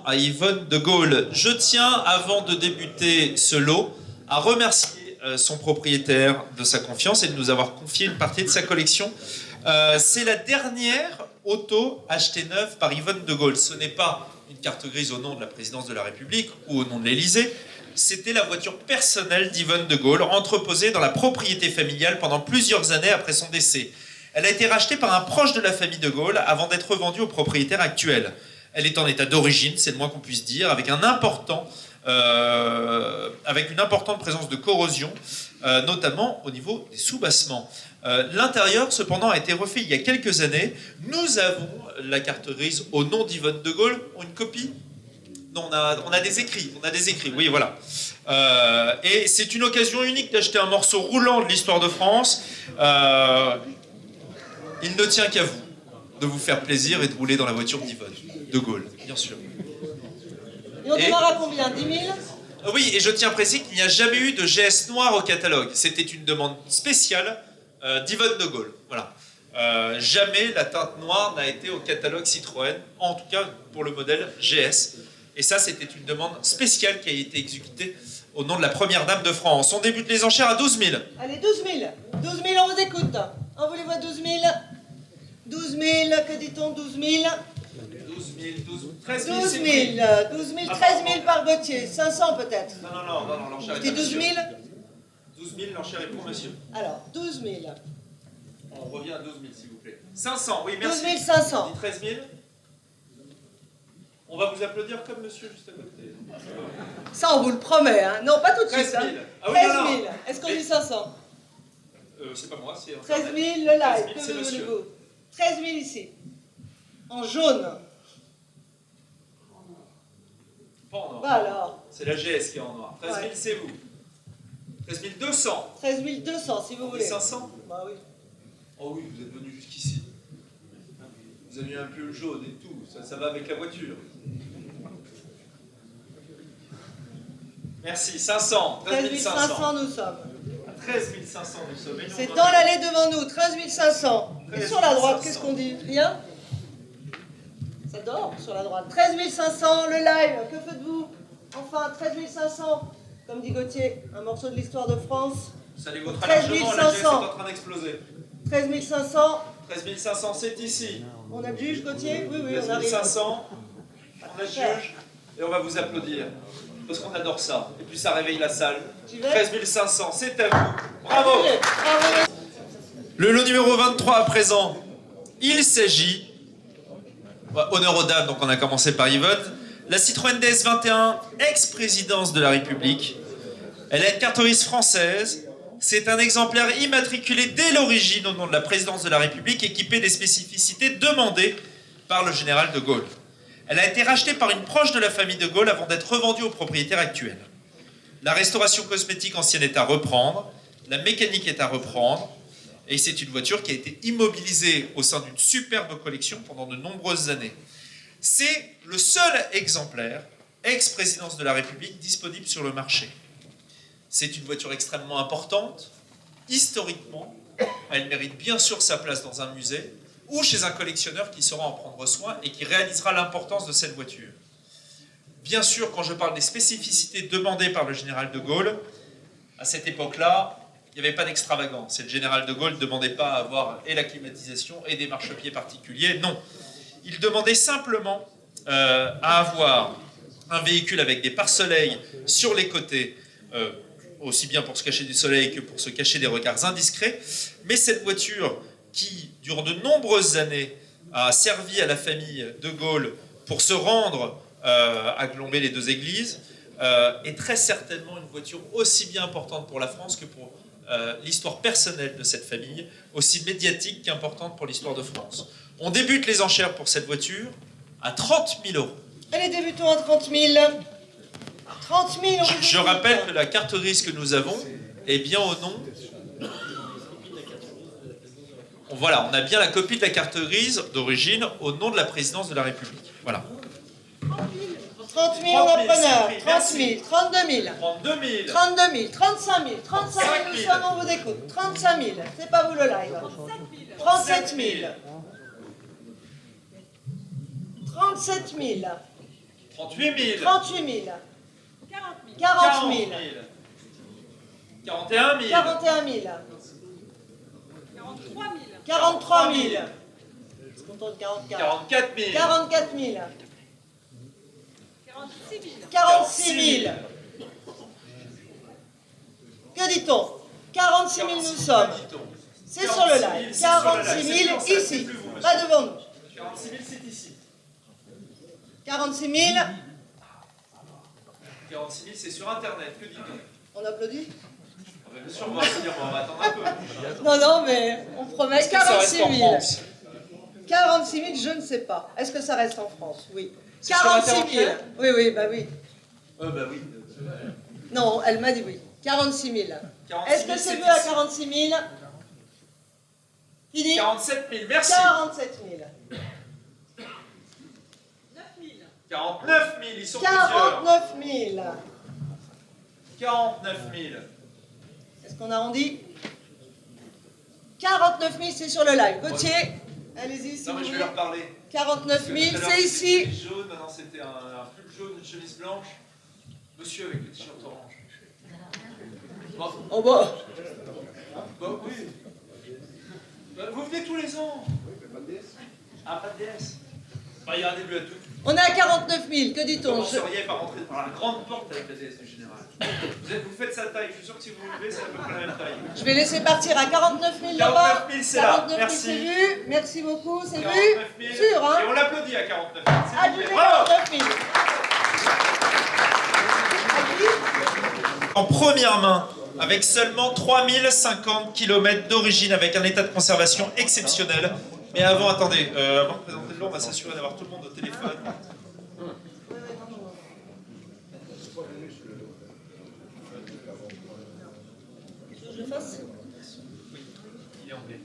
à Yvonne de Gaulle. Je tiens, avant de débuter ce lot, à remercier son propriétaire de sa confiance et de nous avoir confié une partie de sa collection. C'est la dernière auto achetée neuve par Yvonne de Gaulle. Ce n'est pas une carte grise au nom de la présidence de la République ou au nom de l'Élysée. C'était la voiture personnelle d'Yvonne de Gaulle, entreposée dans la propriété familiale pendant plusieurs années après son décès. Elle a été rachetée par un proche de la famille de Gaulle avant d'être revendue au propriétaire actuel. Elle est en état d'origine, c'est le moins qu'on puisse dire, avec une importante présence de corrosion, notamment au niveau des soubassements. L'intérieur, cependant, a été refait il y a quelques années. Nous avons la carte grise au nom d'Yvonne de Gaulle. Une copie ? Non, on a des écrits, oui, voilà. Et c'est une occasion unique d'acheter un morceau roulant de l'histoire de France. Il ne tient qu'à vous de vous faire plaisir et de rouler dans la voiture d'Yvonne de Gaulle, bien sûr. Et on démarre à combien? 10 000? Oui, et je tiens à préciser qu'il n'y a jamais eu de GS noir au catalogue. C'était une demande spéciale d'Yvonne de Gaulle. Voilà. Jamais la teinte noire n'a été au catalogue Citroën, en tout cas pour le modèle GS. Et ça, c'était une demande spéciale qui a été exécutée au nom de la première dame de France. On débute les enchères à 12 000. Allez, 12 000. 12 000, on vous écoute. Envoyez-vous à 12 000. 12 000, que dit-on? 12 000. 12 000, 13 000. 12 000, 12 000, 13 000 par Gauthier. 500 peut-être. Non, l'enchère est C'était à 12 000. 12 000, l'enchère est pour monsieur. Alors, 12 000. On revient à 12 000, s'il vous plaît. 500, oui, merci. 12 500. 13 000. On va vous applaudir comme monsieur juste à côté. Ça, on vous le promet, hein. Non, pas tout de 13 suite. 000. Hein. Ah oui, 13 non, 000. non. Est-ce qu'on dit 500? C'est pas moi, c'est... 13 000, le live. 13 000, c'est monsieur. 13 000 ici. En jaune. Pas en noir. Bah alors. C'est la GS qui est en noir. 13 000, Ouais. c'est vous. 13 200. 13 200, si vous voulez. 500. Bah oui. Oh oui, vous êtes venu jusqu'ici. Vous avez un peu le jaune et tout. Ça va avec la voiture. Merci. 500. 13 500, nous sommes. 13 500, nous sommes. C'est dans l'allée devant nous, 13 500. Et sur la droite, qu'est-ce qu'on dit? Rien? Ça dort sur la droite. 13 500, le live, que faites-vous? Enfin, 13 500, comme dit Gauthier, un morceau de l'histoire de France. Ça les vaudra 13 largement, la GS est 500. en train d'exploser. 13 500, 13 500, c'est ici. on a le juge, Gauthier? Oui, oui, 13 on arrive. 500, on a le juge, et on va vous applaudir. Parce qu'on adore ça. Et puis ça réveille la salle. J'y vais. 13 500, c'est à vous. Bravo! Bravo. Le lot numéro 23 à présent, il s'agit, honneur aux dames, donc on a commencé par Yvonne, la Citroën DS21, ex-présidence de la République. Elle a une carte grise française. C'est un exemplaire immatriculé dès l'origine au nom de la présidence de la République, équipé des spécificités demandées par le général de Gaulle. Elle a été rachetée par une proche de la famille de Gaulle avant d'être revendue au propriétaire actuel. La restauration cosmétique ancienne est à reprendre, la mécanique est à reprendre, et c'est une voiture qui a été immobilisée au sein d'une superbe collection pendant de nombreuses années. C'est le seul exemplaire, ex-présidence de la République, disponible sur le marché. C'est une voiture extrêmement importante. Historiquement, elle mérite bien sûr sa place dans un musée ou chez un collectionneur qui saura en prendre soin et qui réalisera l'importance de cette voiture. Bien sûr, quand je parle des spécificités demandées par le général de Gaulle, à cette époque-là, il n'y avait pas d'extravagance. Et le général de Gaulle ne demandait pas à avoir et la climatisation et des marchepieds particuliers. Non. Il demandait simplement à avoir un véhicule avec des pare-soleil sur les côtés, aussi bien pour se cacher du soleil que pour se cacher des regards indiscrets. Mais cette voiture, qui, durant de nombreuses années, a servi à la famille de Gaulle pour se rendre à Glombé les deux églises, est très certainement une voiture aussi bien importante pour la France que pour l'histoire personnelle de cette famille, aussi médiatique qu'importante pour l'histoire de France. On débute les enchères pour cette voiture à 30 000 €. Allez, débutons à 30 000. 30 000, Je rappelle que la carte grise que nous avons est bien au nom... Voilà, on a bien la copie de la carte grise d'origine au nom de la présidence de la République. Voilà. 30 000 entrepreneurs, 30 000, 32 000, 32 000. 32 000, 35 000, 35 000, nous sommes, on vous écoute. 35 000, c'est pas vous le live. 37 000. 37 000. 38 000. 38 000. 40 000. 40 000. 41 000. 41 000. 43 000. 43 000. Je suis content de 44. 44 000. 44 000. 46 000. 46 000. Que dit-on? 46 000 nous sommes. C'est sur le live. 46 000 ici. Pas devant nous. 46 000, c'est ici. 46 000. 46 000, c'est sur Internet. Que dit-on? On applaudit? Bien sûr, on va se dire, on va attendre un peu. Non, non, mais on promet Est-ce que ça reste 46 en 000. France? 46 000, je ne sais pas. Est-ce que ça reste en France? Oui. C'est sur 46 000. Internet? Oui, oui, bah oui. Bah oui. Non, elle m'a dit oui. 46 000. 46 Est-ce 000, que c'est c'est mieux à ici. 46 000? Fini? 47 000, merci. 47 000. 9 000. 49 000, ils sont plusieurs. 49 000. 49 000. Est-ce qu'on arrondit? 49 000, c'est sur le live. Gauthier, allez-y si Non, vous mais je vais voulez. leur parler. 49 000, Tout à l'heure, c'est ici. c'était jaune, maintenant c'était un pull jaune, une chemise blanche. Monsieur avec le t-shirt orange. Bon, Oh bah, bah oui. Bah, vous venez tous les ans. Ah, pas de DS. Bah, il y a un début à tout. on est à 49 000, que Vous dit-on? commenceriez par rentrer par la grande porte avec la DS du général. Vous faites sa taille, je suis sûr que si vous vous levez, c'est à peu près la même taille. Je vais laisser partir à 49 000 là-bas. 49 000, c'est là. 49 000, Merci. c'est vu. Merci beaucoup, c'est 49 000. vu. Sûr, hein? Et on l'applaudit à 49 000. s'il vous Annulez plaît. Bravo. 49 000. En première main, avec seulement 3050 km d'origine, avec un état de conservation exceptionnel. Mais avant, attendez, avant de présenter le lot, on va s'assurer d'avoir tout le monde au téléphone. Je le fasse? Il est anglais.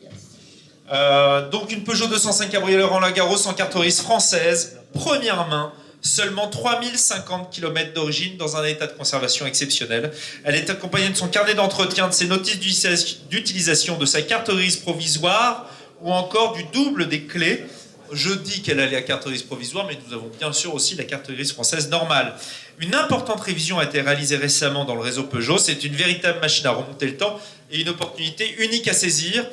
Yes. Donc une Peugeot 205 Cabriolet Roland Garros en carte grise française, première main, seulement 3050 km d'origine dans un état de conservation exceptionnel. Elle est accompagnée de son carnet d'entretien, de ses notices d'utilisation, de sa carte grise provisoire ou encore du double des clés. Je dis qu'elle a la carte grise provisoire, mais nous avons bien sûr aussi la carte grise française normale. Une importante révision a été réalisée récemment dans le réseau Peugeot. C'est une véritable machine à remonter le temps et une opportunité unique à saisir.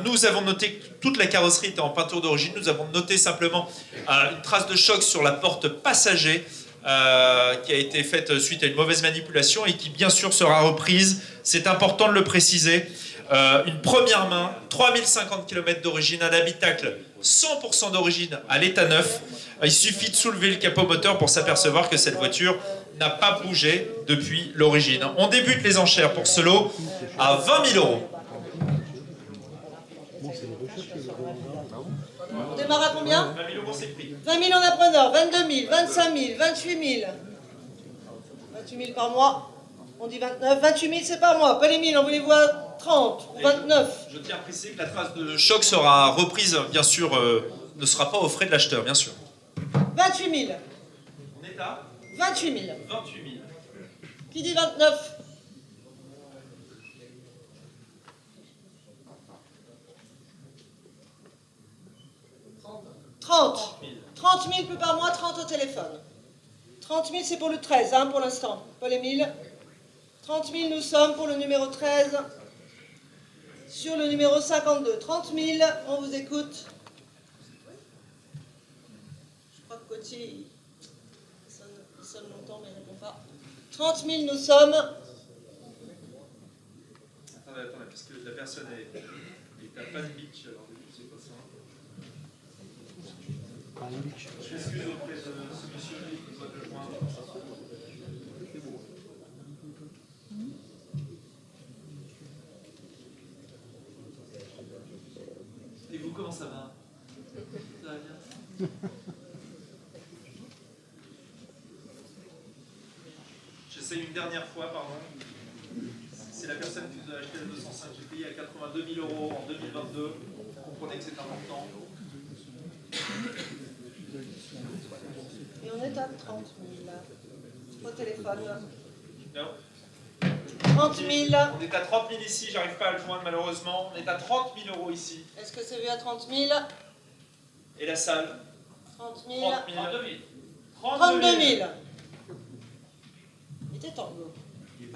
Nous avons noté que toute la carrosserie était en peinture d'origine. Nous avons noté simplement une trace de choc sur la porte passager qui a été faite suite à une mauvaise manipulation et qui bien sûr sera reprise. C'est important de le préciser. Une première main, 3050 km d'origine, un habitacle 100% d'origine à l'état neuf. Il suffit de soulever le capot moteur pour s'apercevoir que cette voiture n'a pas bougé depuis l'origine. On débute les enchères pour ce lot à 20 000 €. On démarre à combien? 20 000 € c'est le prix. 20 000 en appreneur, 22 000, 25 000, 28 000. 28 000 par mois. On dit 29. 28 000 c'est par mois. Pas les 1000, on voulait voir 30 ou 29. Je tiens à préciser que la trace de choc sera reprise, bien sûr, ne sera pas aux frais de l'acheteur, bien sûr. 28 000. On est à 28 000. 28 000. Qui dit 29? « 30 000 plus par mois, 30 au téléphone. 30 000 c'est pour le 13 hein, pour l'instant, pas les 1000. 30 000 nous sommes pour le numéro 13. Sur le numéro 52, 30 000, on vous écoute. Je crois que Gauthier, il sonne longtemps mais il ne répond pas. 30 000 nous sommes. Attendez, parce que la personne est à Palm Beach, alors c'est pas ça. Je m'excuse auprès de ce monsieur qui doit le joindre. Et vous, comment ça va? Ça va bien? J'essaye une dernière fois, pardon. C'est la personne qui vous a acheté la 205 GTI à 82 000 € en 2022. Vous comprenez que c'est important. Et on est à 30 000 là. Au téléphone. Non. 30 000. On est à 30 000 ici, j'arrive pas à le joindre malheureusement. On est à 30 000 € ici. Est-ce que c'est vu à 30 000? Et la salle? 30 000. 30 000. 32 000. 32 000. Il était temps.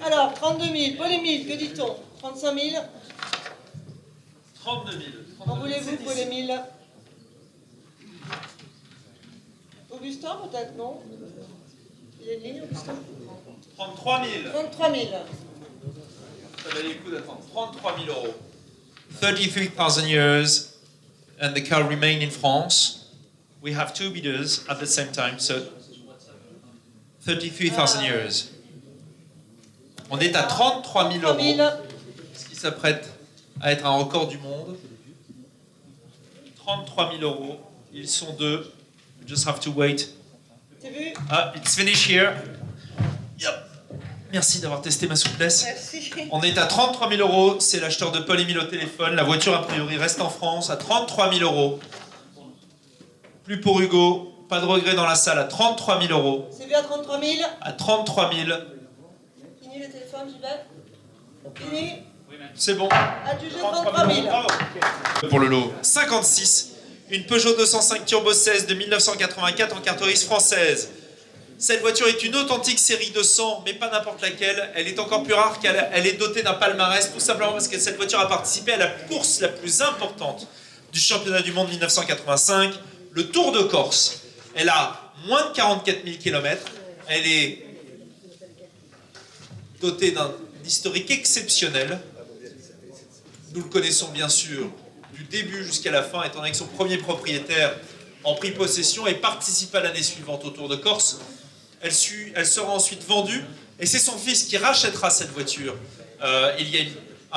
Alors, 32 000. Paul Émile, que dit-on? 35 000. 32 000. En voulez-vous, Paul Émile? Augustin, peut-être, non? Il y a une ligne, Augustin? 33 000. 33 000. Ça valait le coup d'attendre. 33 000 euros. 33,000 years, and the car remain in France. We have two bidders at the same time, so 33,000 years. On est à 33 000 euros, ce qui s'apprête à être un record du monde. 33 000 euros. Ils sont deux. We just have to wait. C'est vu? Ah, it's finished here. Yep. Merci d'avoir testé ma souplesse. Merci. On est à 33 000 euros. C'est l'acheteur de Paul Émile au téléphone. La voiture, a priori, reste en France à 33 000 euros. Plus pour Hugo. Pas de regret dans la salle à 33 000 euros. C'est vu à 33 000? À 33 000. Fini le téléphone, j'y vais. Fini? C'est bon. Adjugé 33 000. Bravo. Pour le lot 56, une Peugeot 205 Turbo 16 de 1984 en carte grise française. Cette voiture est une authentique série 200, mais pas n'importe laquelle. Elle est encore plus rare qu'elle est dotée d'un palmarès, tout simplement parce que cette voiture a participé à la course la plus importante du championnat du monde 1985, le Tour de Corse. Elle a moins de 44 000 km. Elle est dotée d'un historique exceptionnel. Nous le connaissons bien sûr du début jusqu'à la fin, étant donné que son premier propriétaire en prit possession et participa l'année suivante au Tour de Corse. Elle sera ensuite vendue et c'est son fils qui rachètera cette voiture il y a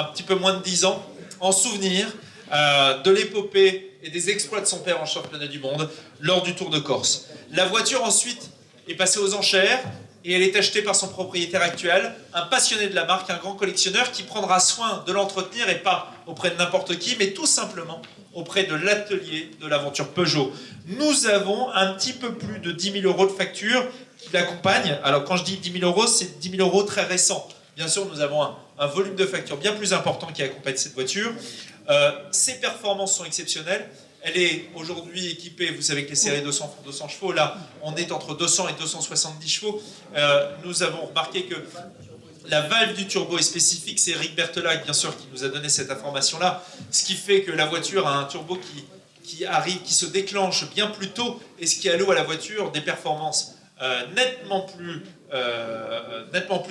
un petit peu moins de 10 ans, en souvenir de l'épopée et des exploits de son père en championnat du monde lors du Tour de Corse. La voiture ensuite est passée aux enchères et elle est achetée par son propriétaire actuel, un passionné de la marque, un grand collectionneur qui prendra soin de l'entretenir et pas auprès de n'importe qui, mais tout simplement auprès de l'atelier de l'aventure Peugeot. Nous avons un petit peu plus de 10 000 euros de facture qui l'accompagne. Alors quand je dis 10 000 euros, c'est 10 000 euros très récents. Bien sûr, nous avons un volume de facture bien plus important qui accompagne cette voiture. Ses performances sont exceptionnelles. Elle est aujourd'hui équipée, vous savez que les séries 200 font 200 chevaux, là on est entre 200 et 270 chevaux. Nous avons remarqué que la valve du turbo est spécifique, c'est Eric Bertelac bien sûr qui nous a donné cette information-là, ce qui fait que la voiture a un turbo qui arrive, qui se déclenche bien plus tôt et ce qui alloue à la voiture des performances nettement plus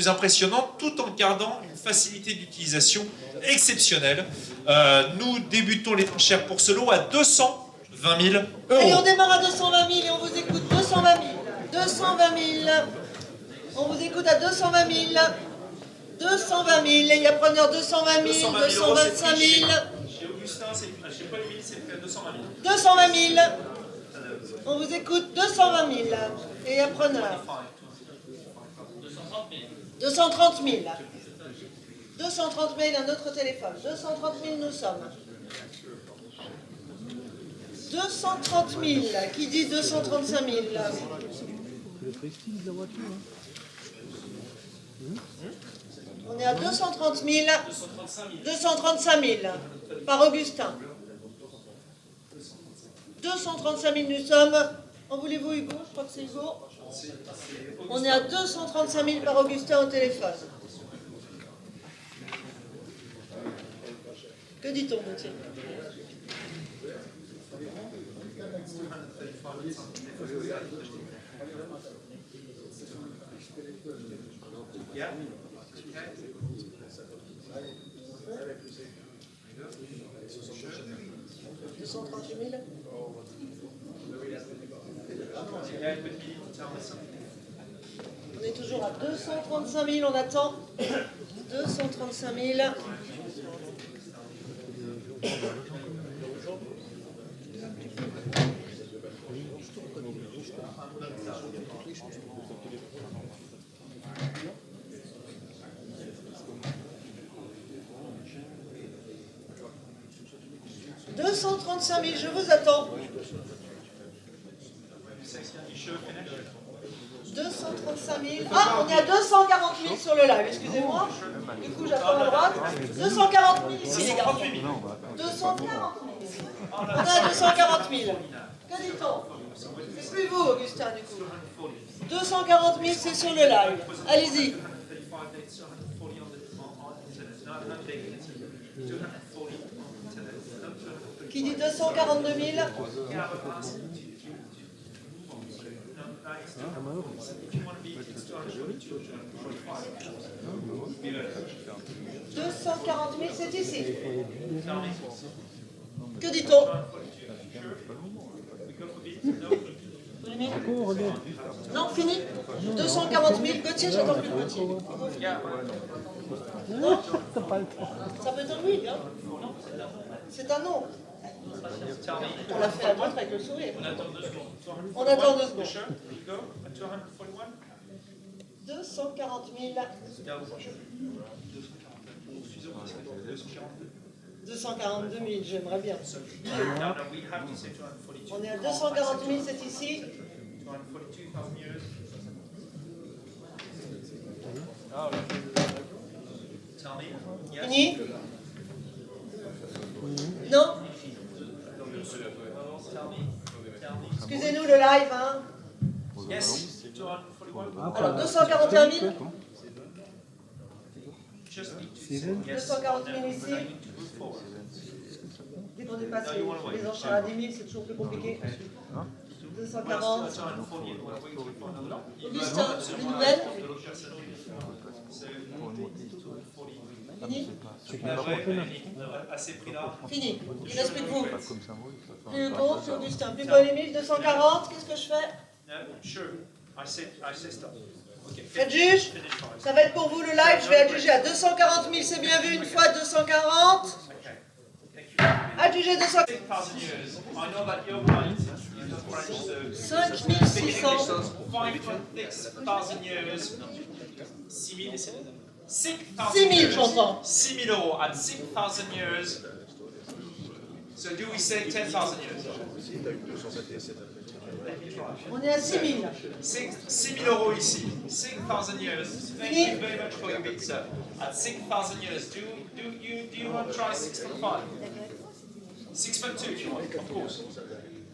impressionnantes tout en gardant une facilité d'utilisation exceptionnelle. Nous débutons les enchères pour ce lot à 220 000 euros. Allez, on démarre à 220 000 et on vous écoute. 220 000. 220 000. On vous écoute à 220 000. 220 000. Et il y a preneur 220 000. 225 000. Chez Augustin, chez Paul Émile, c'est fait à 220 000. 220 000. On vous écoute. 220 000. Et il y a preneur. 230 000. 230 000, un autre téléphone. 230 000, nous sommes. 230 000. Qui dit 235 000? On est à 230 000. 235 000. Par Augustin. 235 000, nous sommes. En voulez-vous, Hugo? Je crois que c'est Hugo. On est à 235 000 par Augustin au téléphone. Que dit-on, Gauthier? On est toujours à 235 000, on attend. 235 000. « 235 000, je vous attends. 235 000. Ah, on est à 240 000 sur le live, excusez-moi. Du coup, j'attends à droite. 240 000 ici, les gars. 240 000. On est à 240 000. Que dit-on? C'est plus vous, Augustin, du coup. 240 000, c'est sur le live. Allez-y. Qui dit 242 000? 240 000, c'est ici. Que dit-on? Non, fini. 240 000. Gauthier, j'attends plus de Gauthier. Non, ça peut être un oui, hein. C'est un non. On l'a fait à droite avec le sourire. On attend 2 secondes. 240 000. 242 000, j'aimerais bien. On est à 240 000, c'est ici. Fini? Non? Excusez-nous le live, hein? Alors, 241 000? 240 000 ici. Dès qu'on dépasse les enchères à 10 000, c'est toujours plus compliqué. 240. Augustin, une nouvelle? Fini? Fini. Il reste plus que vous. Plus Hugo, c'est Augustin. Plus Paul Émile, 240. Qu'est-ce que je fais? Faites juge. Ça va être pour vous le live. Je vais adjuger à 240 000. C'est bien vu une fois, 240. Adjugé 240. 5 600. 6 000, j'entends. 6 000 euros at 6,000 years. So do we say 10,000 years? On est à 6 000. 6 000 euros ici. 6,000 years. Thank you very much for your bid, sir. At 6,000 years, do you want to try 6.5? 6.2 if you want, of course.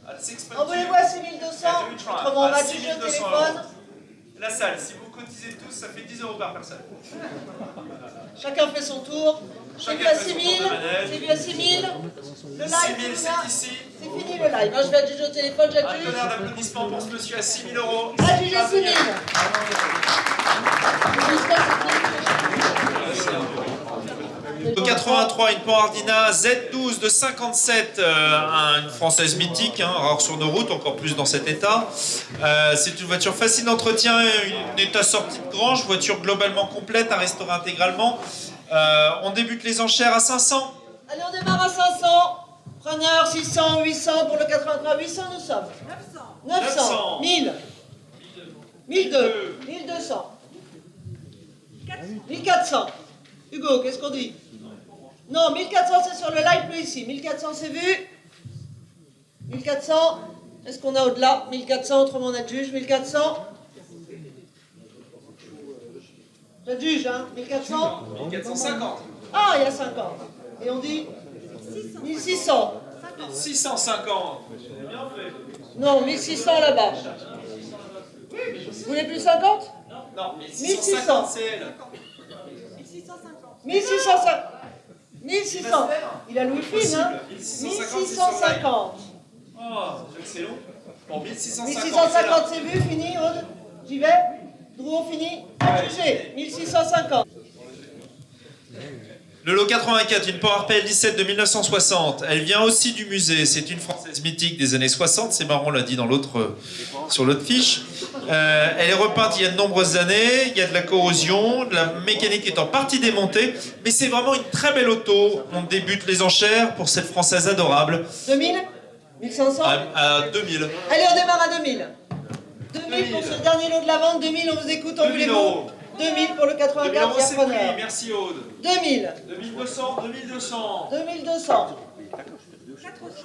At 6.2. Envoyez-vous à 6 200. Autrement, on va adjuger au téléphone. La salle, si vous cotisez tous, ça fait 10 euros par personne. Chacun fait son tour. C'est vu à 6 000. C'est vu à 6 000. Le live, 6 000, c'est ici. C'est fini le live. Moi, je vais adjuger au téléphone, Un j'adjuge. tonnerre d'applaudissements pour ce monsieur à 6 000 euros. Adjugé 6 000. Au 83, une Panhardina Z12 de 57, une française mythique, hein, rare sur nos routes, encore plus dans cet état. C'est une voiture facile d'entretien, un état sorti de grange, voiture globalement complète, à restaurer intégralement. On débute les enchères à 500. Allez, on démarre à 500. Preneur, 600, 800 pour le 83. 800, nous sommes. 900. 1000. 1002. 1200. 1400. Hugo, qu'est-ce qu'on dit? Non, 1400 c'est sur le live, plus ici. 1400 c'est vu. 1400. Est-ce qu'on a au-delà? 1400, autrement on adjuge. 1400. J'adjuge, hein. 1400. 1450. Ah, il y a 50. Et on dit 1600. 650. Non, 1600 là-bas. Vous voulez plus 50? Non, 1600. c'est elle. 1650. 1600. Il a Louis Fine, hein? 1650. Oh, c'est long. Bon, 1650. 1650, c'est vu, fini, Aude? J'y vais? Drouot, fini? Adjugé. 1650. Le lot 84, une Power PL 17 de 1960. Elle vient aussi du musée. C'est une française mythique des années 60. C'est marrant, on l'a dit dans sur l'autre fiche. Elle est repeinte il y a de nombreuses années. Il y a de la corrosion, de la mécanique est en partie démontée. Mais c'est vraiment une très belle auto. On débute les enchères pour cette française adorable. 2000? 1500? À 2000. Allez, on démarre à 2000. 2000 pour ce dernier lot de la vente. 2000, on vous écoute, en voulez-vous? 2000 pour le 84, il y a preneur. Merci Aude. 2000. 2200, 2200. 2200.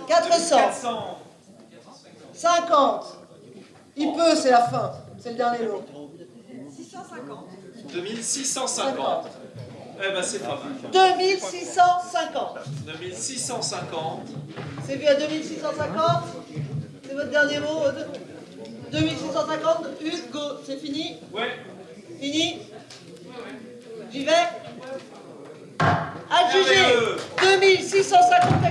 400. 50. Il peut, c'est la fin. C'est le dernier lot. 650. 2650. Eh ben c'est pas mal. 2650. 2650. C'est vu à 2650. C'est votre dernier mot. 2650, Hugo, c'est fini? Ouais. Fini? J'y vais? Adjugé 2650.